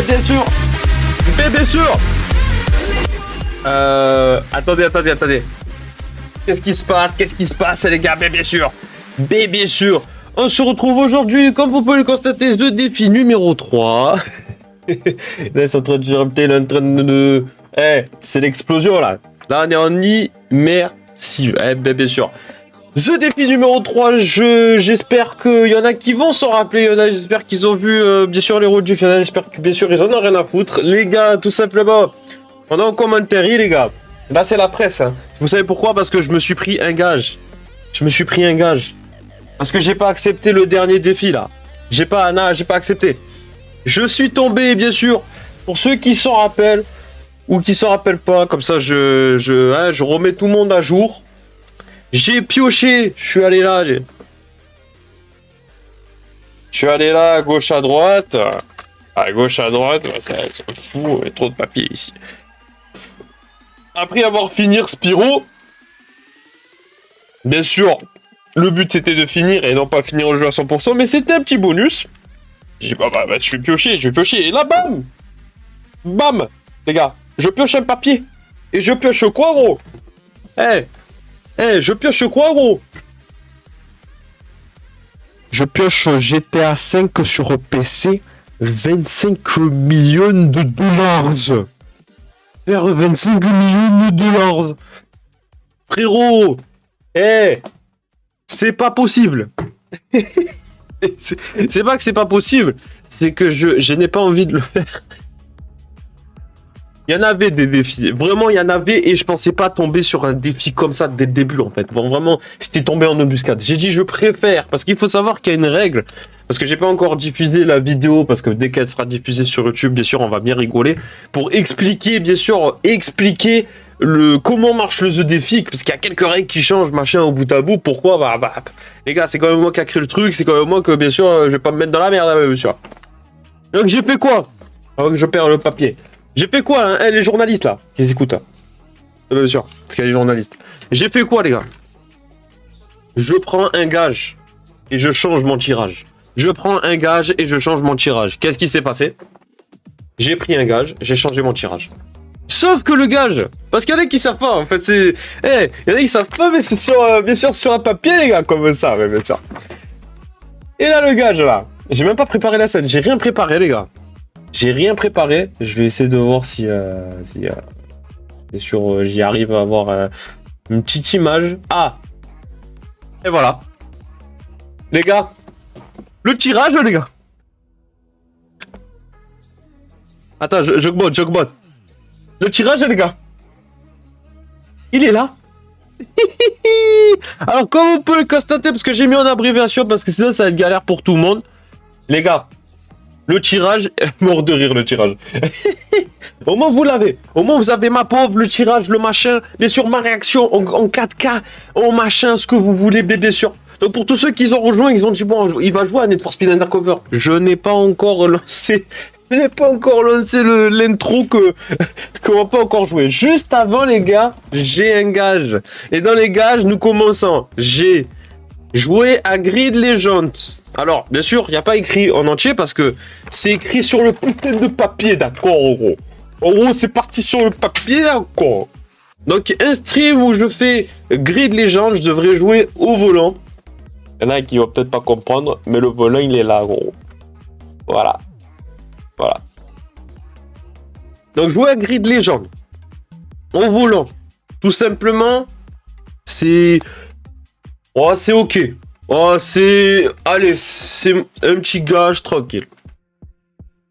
bien sûr. Bien sûr. Attendez. Qu'est-ce qui se passe, les gars? Bien sûr. Bien sûr. On se retrouve aujourd'hui, comme vous pouvez le constater, le défi numéro 3. Là, ils sont en train de dire, il est en train de... c'est l'explosion, là. Là, on est en immersion. Bien sûr. Ce défi numéro 3, j'espère qu'il y en a qui vont s'en rappeler. Il y en a, j'espère qu'ils ont vu, bien sûr, les rediffs. Il y en a, j'espère que, bien sûr, ils en ont rien à foutre. Les gars, tout simplement, pendant un commentaire, les gars. Là, c'est la presse. Hein. Vous savez pourquoi? Parce que je me suis pris un gage. Parce que j'ai pas accepté le dernier défi, là. J'ai pas accepté. Je suis tombé, bien sûr, pour ceux qui s'en rappellent ou qui s'en rappellent pas. Comme ça, je remets tout le monde à jour. J'ai pioché, je suis allé là, à gauche, à droite. À gauche, à droite, ouais, ça fout, il y a trop de papier ici. Après avoir fini Spyro, bien sûr, le but c'était de finir et non pas finir le jeu à 100%, mais c'était un petit bonus. J'ai dit, bah, je vais piocher, et là, bam, les gars, je pioche un papier. Et je pioche quoi, gros? Je pioche quoi, gros? Je pioche GTA 5 sur PC, 25 millions de dollars. Faire 25 millions de dollars. Frérot, c'est pas possible. c'est pas que c'est pas possible, c'est que je n'ai pas envie de le faire. Il y en avait des défis, vraiment il y en avait et je pensais pas tomber sur un défi comme ça dès le début en fait. Bon, vraiment, j'étais tombé en embuscade. J'ai dit je préfère, parce qu'il faut savoir qu'il y a une règle, parce que j'ai pas encore diffusé la vidéo, parce que dès qu'elle sera diffusée sur YouTube, bien sûr on va bien rigoler, pour expliquer, bien sûr, comment marche le The défi, parce qu'il y a quelques règles qui changent, machin, au bout à bout. Pourquoi? Les gars, c'est quand même moi qui a créé le truc, c'est quand même moi que, bien sûr, je vais pas me mettre dans la merde, bien sûr. Donc j'ai fait quoi? Avant que je perds le papier. J'ai fait quoi, hein, les journalistes, là, qui écoutent, hein. Bien sûr, parce qu'il y a les journalistes. J'ai fait quoi, les gars? Je prends un gage, et je change mon tirage. Qu'est-ce qui s'est passé? J'ai pris un gage, j'ai changé mon tirage. Sauf que le gage, parce qu'il y en a qui savent pas, en fait, c'est... il y en a qui savent pas, mais c'est sur, bien sûr, sur un papier, les gars, comme ça, mais bien sûr. Et là, le gage, là, j'ai même pas préparé la scène, j'ai rien préparé, les gars. Je vais essayer de voir si bien sûr, j'y arrive à avoir une petite image. Ah! Et voilà. Les gars, le tirage, les gars. Attends, j'augmente. Le tirage, les gars. Il est là. Alors, comme vous pouvez le constater, parce que j'ai mis en abréviation, parce que sinon, ça va être galère pour tout le monde. Les gars, le tirage, mort de rire, le tirage. Au moins, vous l'avez. Au moins, vous avez ma pauvre, le tirage, le machin. Bien sûr, ma réaction en 4K, en machin, ce que vous voulez, bien sûr. Donc, pour tous ceux qui ont rejoint, ils ont dit, bon, il va jouer à Need for Speed Undercover. Je n'ai pas encore lancé... l'intro qu'on va pas encore jouer. Juste avant, les gars, j'ai un gage. Et dans les gages, nous commençons. J'ai joué à Grid Legends. Alors, bien sûr, il n'y a pas écrit en entier parce que c'est écrit sur le putain de papier, d'accord, en gros. En gros, c'est parti sur le papier, d'accord. Donc, un stream où je fais Grid Legends, je devrais jouer au volant. Il y en a qui vont peut-être pas comprendre, mais le volant, il est là, gros. Voilà. Donc, jouer à Grid Legends en volant, tout simplement, c'est... Oh, c'est ok. Oh, c'est... Allez, c'est un petit gage tranquille.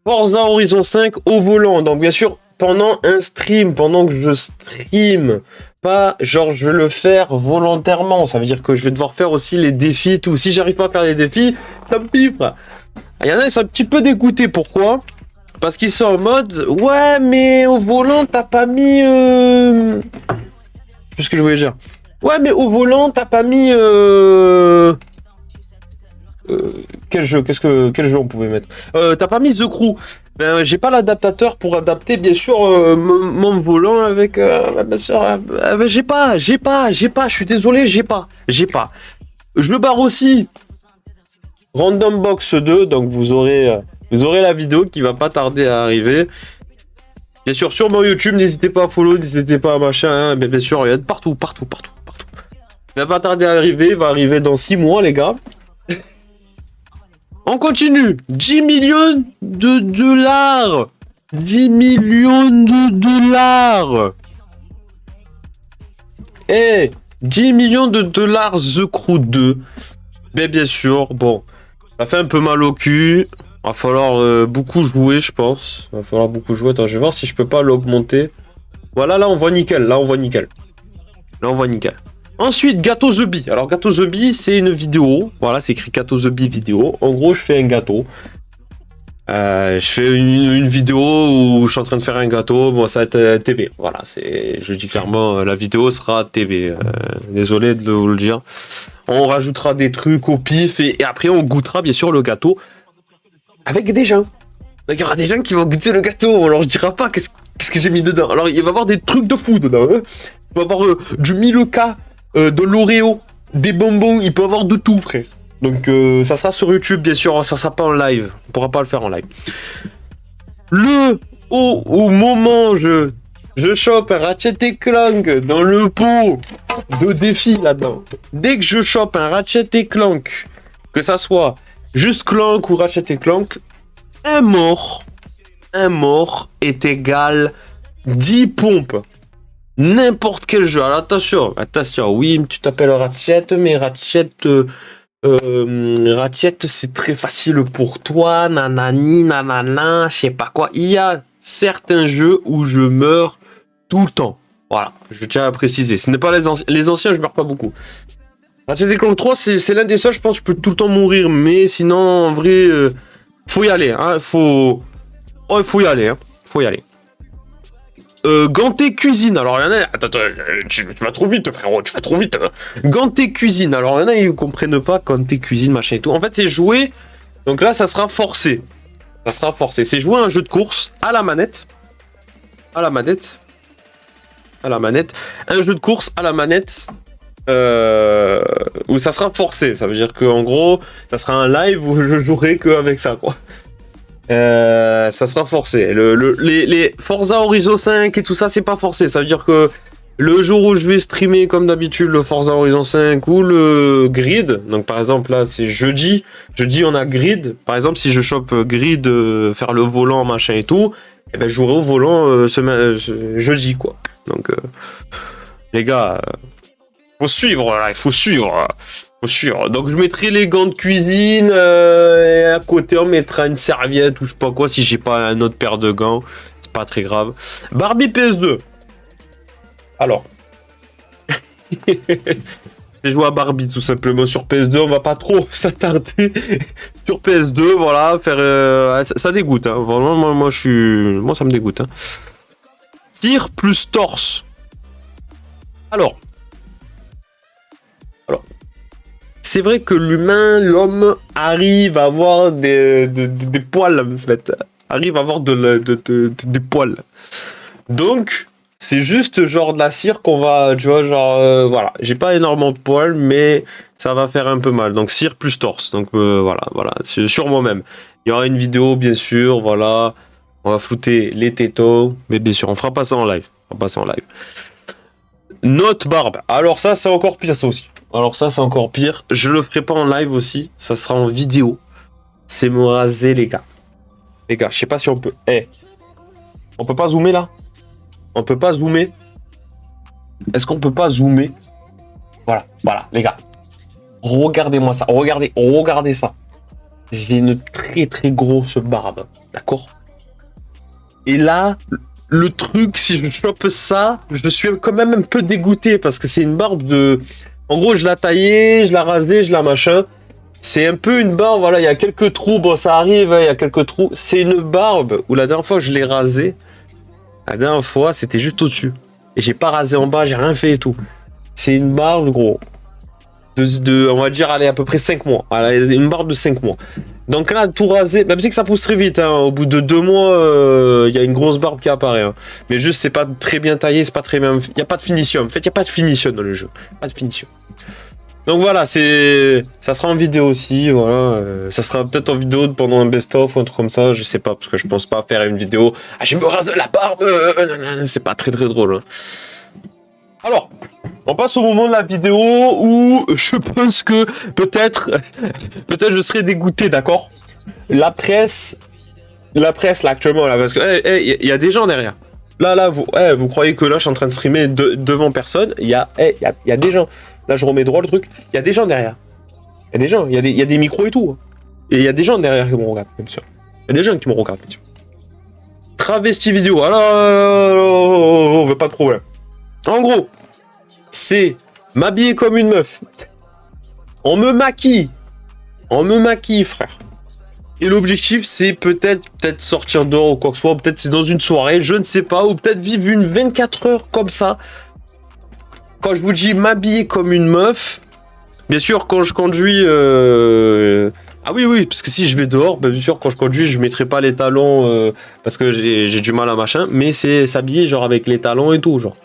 Forza Horizon 5 au volant. Donc, bien sûr, pendant un stream, pendant que je stream, pas genre je vais le faire volontairement. Ça veut dire que je vais devoir faire aussi les défis et tout. Si j'arrive pas à faire les défis, tant pis, frère. Il y en a, ils sont un petit peu dégoûtés. Pourquoi? Parce qu'ils sont en mode, ouais, mais au volant, t'as pas mis... C'est ce que je voulais dire. Ouais, mais au volant, t'as pas mis... Quel jeu on pouvait mettre? T'as pas mis The Crew. Ben, j'ai pas l'adaptateur pour adapter, bien sûr, mon volant avec... bien sûr, j'ai pas. Je suis désolé, j'ai pas. Je me barre aussi. Random Box 2, donc vous aurez Vous aurez la vidéo qui va pas tarder à arriver. Bien sûr, sur mon YouTube, n'hésitez pas à follow, n'hésitez pas à machin. Hein. Bien sûr, il y a partout. Il va pas tarder à arriver, il va arriver dans 6 mois, les gars. On continue. 10 millions de dollars. 10 millions de dollars. Eh, 10 millions de dollars The Crew 2. Mais bien sûr, bon, ça fait un peu mal au cul. Va falloir beaucoup jouer, je pense. Va falloir beaucoup jouer. Attends, je vais voir si je peux pas l'augmenter. Voilà, là on voit nickel. Là on voit nickel. Ensuite, Gâteau The Bee. Alors, Gâteau The Bee, c'est une vidéo. Voilà, c'est écrit Gâteau The Bee vidéo. En gros, je fais un gâteau. Je fais une vidéo où je suis en train de faire un gâteau. Bon, ça va être TV. Voilà, je dis clairement, la vidéo sera TV. Désolé de vous le dire. On rajoutera des trucs au pif et après, on goûtera bien sûr le gâteau avec des gens. Donc, il y aura des gens qui vont goûter le gâteau. Alors, je dirai pas qu'est-ce que j'ai mis dedans. Alors, il va y avoir des trucs de fou dedans. Hein. Il va y avoir du Milka. De l'Oreo, des bonbons, il peut avoir de tout, frère. Donc ça sera sur YouTube, bien sûr, ça sera pas en live. On pourra pas le faire en live. Au moment je chope un Ratchet et Clank dans le pot de défi là-dedans. Dès que je chope un Ratchet et Clank, que ça soit juste Clank ou Ratchet et Clank, un mort est égal 10 pompes. N'importe quel jeu. Alors attention, oui, tu t'appelles Ratchet, mais Ratchet, c'est très facile pour toi, nanani, nanana, je sais pas quoi. Il y a certains jeux où je meurs tout le temps. Voilà, je tiens à préciser. Ce n'est pas les anciens, je meurs pas beaucoup. Ratchet & Clank 3, c'est l'un des seuls, je pense, je peux tout le temps mourir, mais sinon, en vrai, faut y aller, hein, faut y aller, hein, faut y aller. Ganté cuisine. Alors, il y en a... Attends, tu vas trop vite, frérot. Tu vas trop vite. Ganté cuisine. Alors, il y en a qui comprennent pas Ganté cuisine, machin et tout. En fait, c'est jouer... Donc là, ça sera forcé. C'est jouer à un jeu de course à la manette. Un jeu de course à la manette. Où ça sera forcé. Ça veut dire qu'en gros, ça sera un live où je jouerai qu'avec ça, quoi. Ça sera forcé. Les Forza Horizon 5 et tout ça, c'est pas forcé. Ça veut dire que le jour où je vais streamer comme d'habitude le Forza Horizon 5 ou le Grid, donc par exemple là c'est jeudi on a Grid. Par exemple, si je chope Grid, faire le volant machin et tout, et ben je jouerai au volant jeudi quoi. Donc les gars, faut suivre là, il faut suivre. Donc je mettrai les gants de cuisine et à côté on mettra une serviette ou je sais pas quoi si j'ai pas un autre paire de gants, c'est pas très grave. Barbie PS2. Alors, j'ai joué à Barbie tout simplement sur PS2, on va pas trop s'attarder sur PS2, voilà, faire ça dégoûte, hein. Vraiment moi ça me dégoûte. Hein. Tir plus torse. Alors. C'est vrai que l'homme arrive à avoir des poils, en fait. Arrive à avoir des poils. Donc, c'est juste genre de la cire qu'on va, tu vois, genre, voilà. J'ai pas énormément de poils, mais ça va faire un peu mal. Donc, cire plus torse. Donc, voilà. Sur moi-même. Il y aura une vidéo, bien sûr, voilà. On va flouter les tétos. Mais bien sûr, on fera pas ça en live. Note barbe. Alors ça, c'est encore pire, ça aussi. Je le ferai pas en live aussi. Ça sera en vidéo. C'est me raser, les gars. Je sais pas si on peut... On peut pas zoomer, là? On peut pas zoomer? Est-ce qu'on peut pas zoomer? Voilà, les gars. Regardez-moi ça. Regardez ça. J'ai une très, très grosse barbe. D'accord? Et là... Le truc, si je chope ça, je suis quand même un peu dégoûté parce que c'est une barbe de... En gros, je l'ai taillée, je l'ai rasée, je la machin. C'est un peu une barbe, voilà, il y a quelques trous. Bon, ça arrive, il y a quelques trous. C'est une barbe où la dernière fois, je l'ai rasée. La dernière fois, c'était juste au-dessus. Et j'ai pas rasé en bas, j'ai rien fait et tout. C'est une barbe, gros. On va dire, allez, à peu près 5 mois. Voilà, une barbe de 5 mois. Donc là, tout rasé, même si que ça pousse très vite, hein, au bout de 2 mois, il y a une grosse barbe qui apparaît. Hein. Mais juste, c'est pas très bien taillé, c'est pas très bien... Il n'y a pas de finition. En fait, il n'y a pas de finition dans le jeu. Pas de finition. Donc voilà, ça sera en vidéo aussi, voilà. Ça sera peut-être en vidéo pendant un best-of ou un truc comme ça, je sais pas, parce que je pense pas faire une vidéo. Ah, je me rase la barbe, c'est pas très très drôle. Hein. Alors, on passe au moment de la vidéo où je pense que peut-être je serai dégoûté, d'accord? La presse, là actuellement, là, parce que il y a des gens derrière. Là, vous croyez que là, je suis en train de streamer devant personne? Il y a des gens. Là, je remets droit le truc. Il y a des gens derrière. Il y a des gens. Il y a des micros et tout. Et il y a des gens derrière qui me regardent, bien sûr. Il y a des gens qui me regardent, bien sûr. Travesti vidéo. Alors, pas de problème. En gros, c'est m'habiller comme une meuf. On me maquille. On me maquille, frère. Et l'objectif, c'est peut-être sortir dehors ou quoi que ce soit. Peut-être c'est dans une soirée, je ne sais pas. Ou peut-être vivre une 24 heures comme ça. Quand je vous dis m'habiller comme une meuf, bien sûr, quand je conduis... Ah oui, parce que si je vais dehors, bien sûr, quand je conduis, je mettrai pas les talons parce que j'ai du mal à machin. Mais c'est s'habiller genre avec les talons et tout, genre.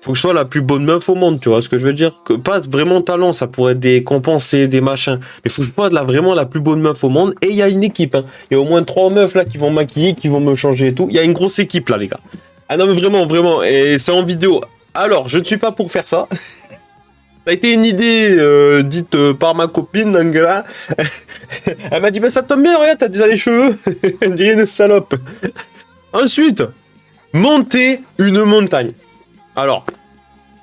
Faut que je sois la plus bonne meuf au monde, tu vois ce que je veux dire? Que pas vraiment talent, ça pourrait décompenser des machins. Mais faut que je sois vraiment la plus bonne meuf au monde. Et il y a une équipe, hein. Il y a au moins 3 meufs là qui vont maquiller, qui vont me changer et tout. Il y a une grosse équipe là, les gars. Ah non, mais vraiment. Et c'est en vidéo. Alors, je ne suis pas pour faire ça. Ça a été une idée dite par ma copine, Angela. Elle m'a dit, bah ça tombe bien, regarde, t'as déjà les cheveux. Elle dirait une salope. Ensuite, monter une montagne. Alors,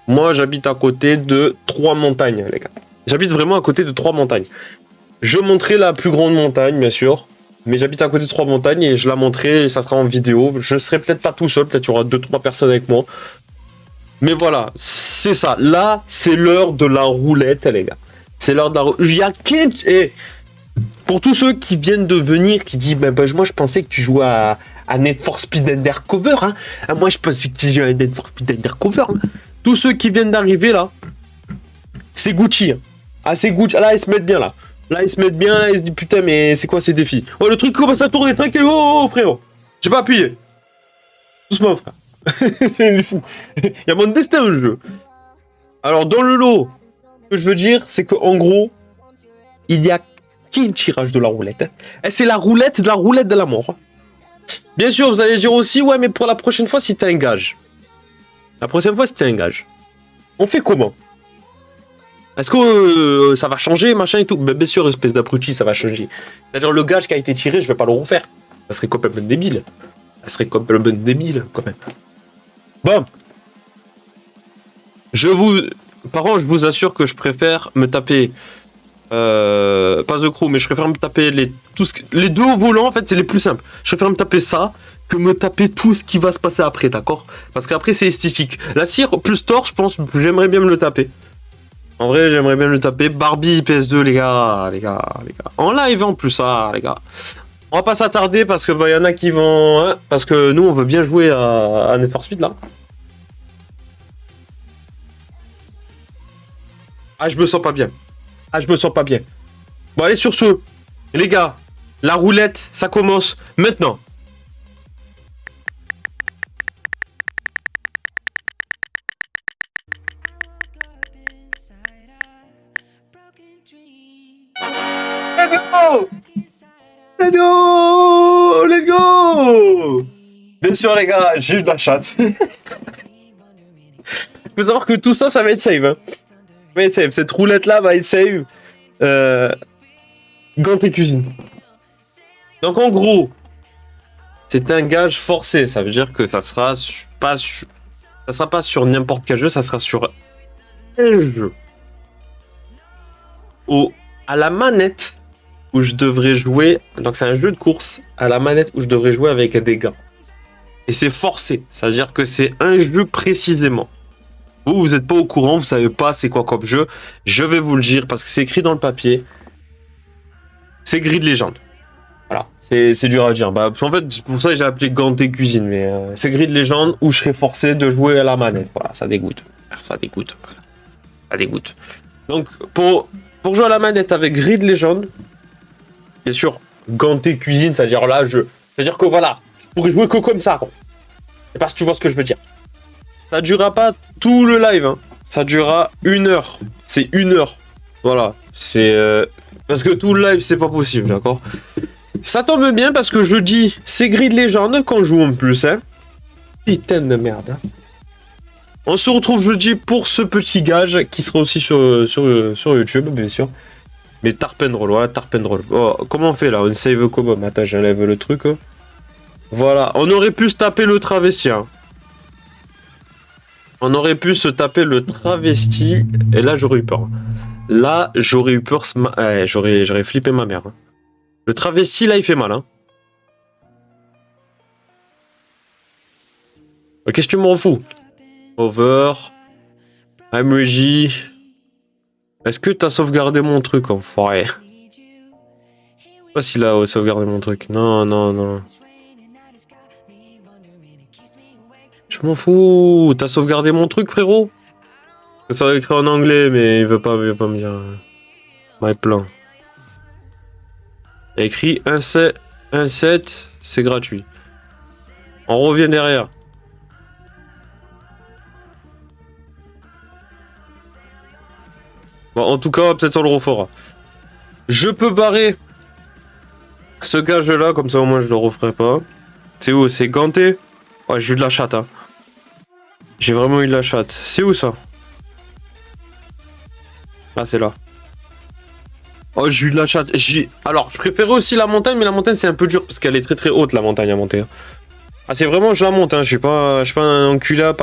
moi, j'habite à côté de 3 montagnes, les gars. J'habite vraiment à côté de 3 montagnes. Je montrerai la plus grande montagne, bien sûr. Mais j'habite à côté de 3 montagnes et je la montrerai et ça sera en vidéo. Je serai peut-être pas tout seul, peut-être il y aura 2-3 personnes avec moi. Mais voilà, c'est ça. Là, c'est l'heure de la roulette, les gars. C'est l'heure de la roulette. Il y a et pour tous ceux qui viennent de venir, qui disent, bah, moi, je pensais que tu jouais à Need for Speed Undercover. Hein. Ah, moi, je pensais que tu jouais à Need for Speed Undercover. Hein. Tous ceux qui viennent d'arriver, là, c'est Gucci. Hein. Ah, c'est Gucci. Là, ils se mettent bien, là. Là, ils se mettent bien, là, ils se disent, putain, mais c'est quoi ces défis? Oh, le truc commence à tourner, tranquille. Oh, frérot. J'ai pas appuyé. Doucement, frère. C'est fou. Il y a mon destin au jeu. Alors, dans le lot, ce que je veux dire, c'est qu'en gros, il y a qu'un tirage de la roulette. Et c'est la roulette de la mort. Bien sûr, vous allez dire aussi, ouais, mais pour la prochaine fois, si t'as un gage. La prochaine fois, si t'as un gage. On fait comment? Est-ce que ça va changer, machin et tout? Ben, bien sûr, espèce d'abruti, ça va changer. C'est-à-dire, le gage qui a été tiré, je vais pas le refaire. Ça serait complètement débile. Quand même. Bon. Par contre, je vous assure que je préfère me taper... pas The Crew, mais je préfère me taper les deux au volant, en fait, c'est les plus simples. Je préfère me taper ça que me taper tout ce qui va se passer après, d'accord? Parce qu'après, c'est esthétique. La cire plus Thor, je pense, j'aimerais bien me le taper. En vrai, j'aimerais bien le taper. Barbie PS2, les gars. En live, en plus, ça, les gars. On va pas s'attarder parce que y en a qui vont... Hein, parce que nous, on veut bien jouer à Need for Speed, là. Ah, je me sens pas bien. Bon, allez, sur ce, les gars, la roulette, ça commence maintenant. Let's go! Let's go! Bien sûr, les gars, j'ai eu de la chatte. Il faut savoir que tout ça, ça va être save. Hein. Ça va être save. Cette roulette-là va être save. Gant et cuisine. Donc, en gros, c'est un gage forcé. Ça veut dire que ça sera pas sur n'importe quel jeu, ça sera sur un jeu. À la manette où je devrais jouer. Donc, c'est un jeu de course à la manette où je devrais jouer avec des gars. Et c'est forcé. Ça veut dire que c'est un jeu précisément. Vous n'êtes pas au courant, vous savez pas c'est quoi comme jeu. Je vais vous le dire parce que c'est écrit dans le papier. C'est Grid Legend. Voilà, c'est dur à dire. Bah, en fait, c'est pour ça que j'ai appelé Gant et cuisine. Mais c'est Grid Legend où je serais forcé de jouer à la manette. Voilà, ça dégoûte. Ça dégoûte. Donc, pour jouer à la manette avec Grid Legend, bien sûr, Gant et cuisine, c'est-à-dire là, c'est-à-dire que voilà, je pourrais jouer que comme ça. Quoi. Je sais pas si tu vois ce que je veux dire. Ça durera pas tout le live. Hein. Ça durera 1 heure. c'est 1 heure. Voilà, c'est... parce que tout le live, c'est pas possible, d'accord? Ça tombe bien parce que jeudi, c'est Grid Légende qu'on joue en plus, hein. Putain de merde, hein. On se retrouve jeudi pour ce petit gage qui sera aussi sur YouTube, bien sûr. Mais Tarpenroll, voilà, Tarpenroll. Oh, comment on fait là? On save comment? Attends, j'enlève le truc. Voilà, on aurait pu se taper le travesti. Hein. On aurait pu se taper le travesti. Et là, j'aurais eu peur. Là, j'aurais eu peur. Ouais, j'aurais flippé ma mère. Hein. Le travesti, là, il fait mal. Hein. Qu'est-ce que tu m'en fous? Over. I'm ready. Est-ce que t'as sauvegardé mon truc, enfoiré? Je sais pas s'il a sauvegardé mon truc. Non, non, non. Je m'en fous. T'as sauvegardé mon truc, frérot? Ça va écrit en anglais, mais il veut pas me dire. My plan. Il y a écrit 1.7, c'est gratuit. On revient derrière. Bon, en tout cas, peut-être on le refera. Je peux barrer ce gage-là, comme ça au moins je le referai pas. C'est où? C'est ganté? Ouais, j'ai eu de la chatte, hein. J'ai vraiment eu de la chatte. C'est où ça? Ah, c'est là. Oh, j'ai eu de la chatte. Alors, je préférais aussi la montagne, mais la montagne c'est un peu dur parce qu'elle est très très haute la montagne à monter. Ah, c'est vraiment je la monte, hein. Je suis pas un enculé à